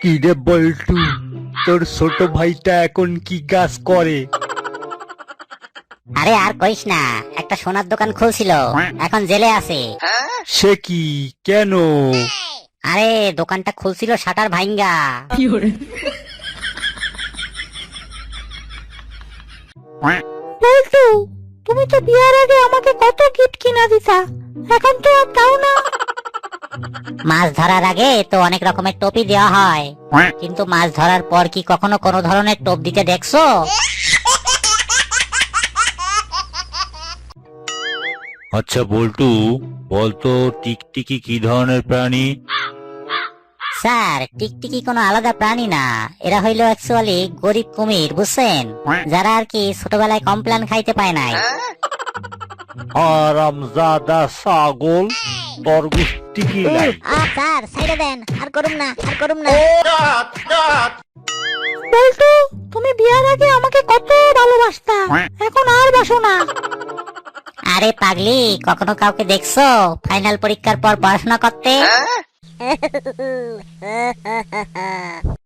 কি রে বল্টু, তোর ছোট ভাইটা এখন কি কাজ করে? আরে আর কইস না, একটা সোনার দোকান খুলছিল, এখন জেলে আছে। সে কি, কেন? আরে দোকানটা খুলছিল শাটার ভাইঙ্গা। বল্টু, তুমি তো বিয়ার আগে আমাকে কত গিফট কিনা দিতা, এখন তো আর দাও না। মাছ ধরার আগে তো অনেক রকমের টোপি দেওয়া হয়, কিন্তু মাছ ধরার পর কি কখনো কোনো ধরনের টোপ দিতে দেখছো? আচ্ছা বল্টু, বলতো টিকটিকি কি ধরনের প্রাণী? স্যার, টিকটিকি কোনো আলাদা প্রাণী না, এরা হইলো অ্যাকচুয়ালি গরিব কুমির, বুঝছেন? যারা আর কি ছোটবেলায় কমপ্লেন খাইতে পায় নাই। হারামজাদা ছাগল, তোর গুষ্টি কি লাই? স্যার সাইডে দেন, আর করুম না, আর করুম না। বল্টু, তুমি বিয়ার আগে আমাকে কত ভালোবাসতা, এখন আর বাসো না। আরে পাগলি, কখনো কাউকে দেখছো ফাইনাল পরীক্ষার পর পড়াশোনা করতে?